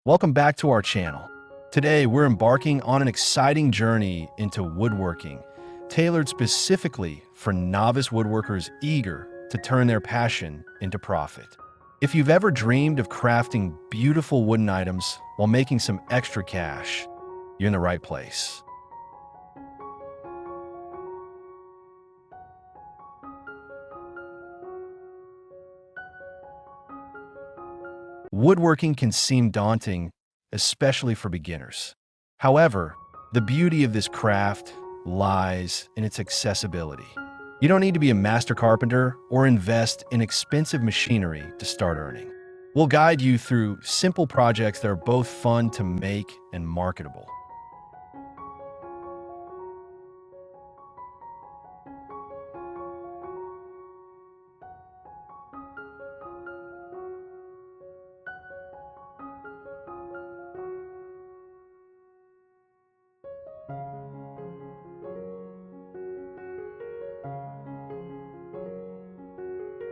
Welcome back to our channel. Today, we're embarking on an exciting journey into woodworking, tailored specifically for novice woodworkers eager to turn their passion into profit. If you've ever dreamed of crafting beautiful wooden items while making some extra cash, you're in the right place. Woodworking can seem daunting, especially for beginners. However, the beauty of this craft lies in its accessibility. You don't need to be a master carpenter or invest in expensive machinery to start earning. We'll guide you through simple projects that are both fun to make and marketable.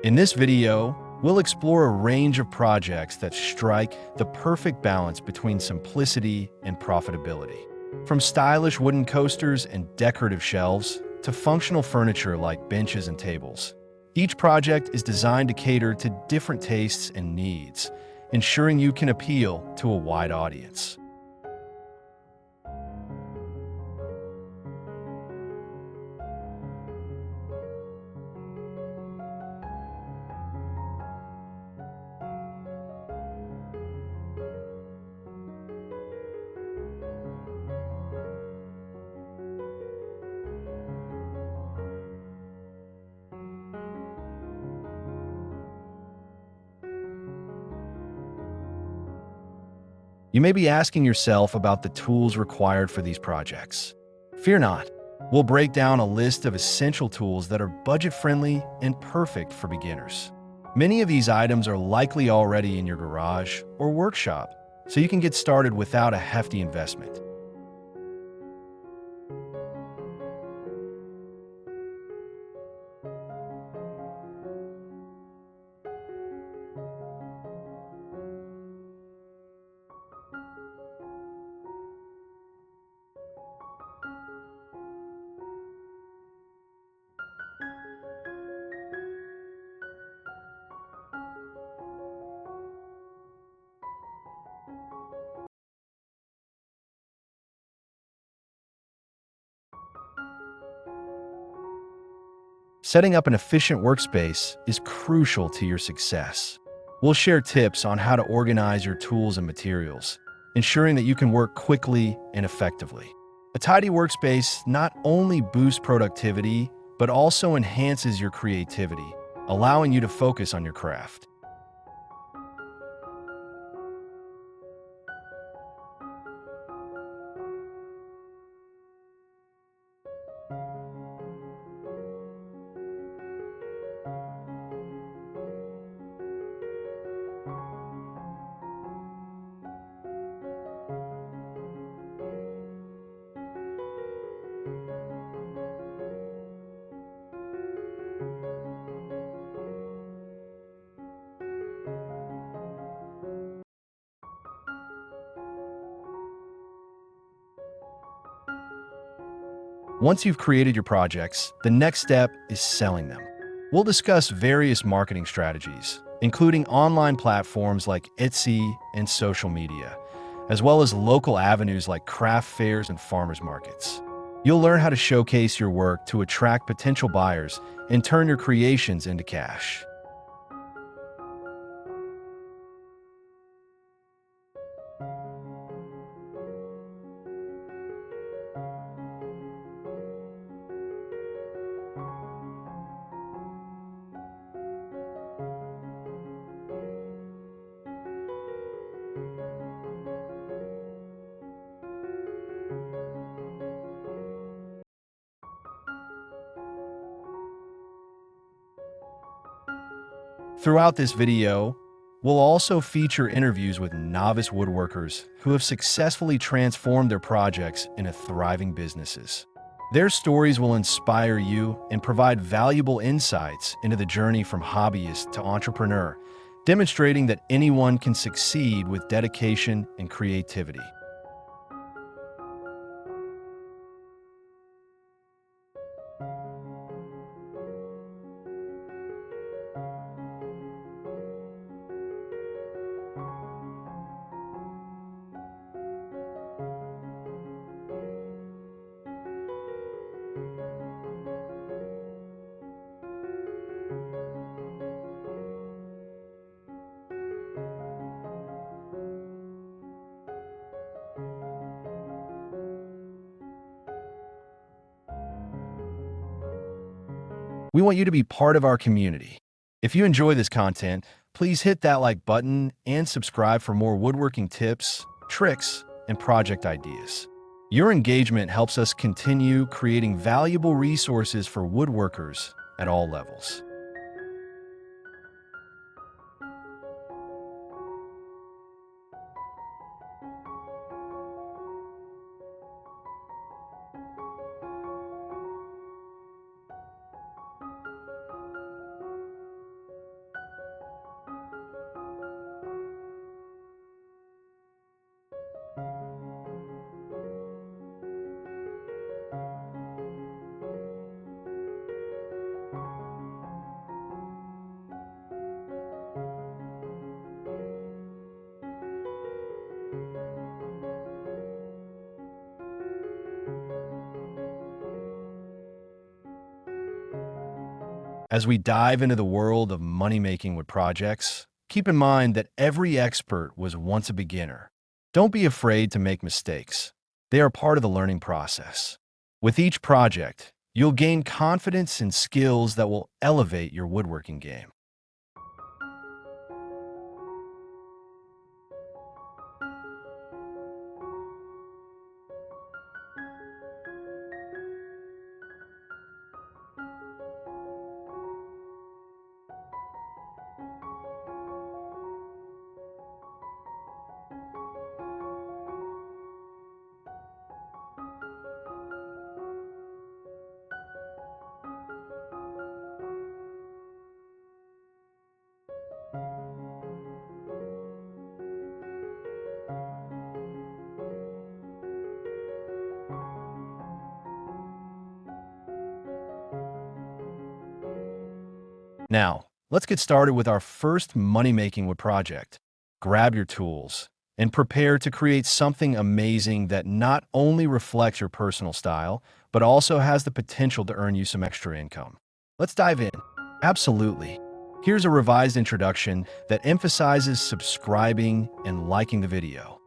In this video, we'll explore a range of projects that strike the perfect balance between simplicity and profitability. From stylish wooden coasters and decorative shelves to functional furniture like benches and tables, each project is designed to cater to different tastes and needs, ensuring you can appeal to a wide audience. You may be asking yourself about the tools required for these projects. Fear not. We'll break down a list of essential tools that are budget-friendly and perfect for beginners. Many of these items are likely already in your garage or workshop, so you can get started without a hefty investment. Setting up an efficient workspace is crucial to your success. We'll share tips on how to organize your tools and materials, ensuring that you can work quickly and effectively. A tidy workspace not only boosts productivity, but also enhances your creativity, allowing you to focus on your craft. Once you've created your projects, the next step is selling them. We'll discuss various marketing strategies, including online platforms like Etsy and social media, as well as local avenues like craft fairs and farmers markets. You'll learn how to showcase your work to attract potential buyers and turn your creations into cash. Throughout this video, we'll also feature interviews with novice woodworkers who have successfully transformed their projects into thriving businesses. Their stories will inspire you and provide valuable insights into the journey from hobbyist to entrepreneur, demonstrating that anyone can succeed with dedication and creativity. We want you to be part of our community. If you enjoy this content, please hit that like button and subscribe for more woodworking tips, tricks, and project ideas. Your engagement helps us continue creating valuable resources for woodworkers at all levels. As we dive into the world of money-making with projects, keep in mind that every expert was once a beginner. Don't be afraid to make mistakes. They are part of the learning process. With each project, you'll gain confidence and skills that will elevate your woodworking game. Now, let's get started with our first money-making wood project. Grab your tools and prepare to create something amazing that not only reflects your personal style, but also has the potential to earn you some extra income. Let's dive in. Absolutely. Here's a revised introduction that emphasizes subscribing and liking the video.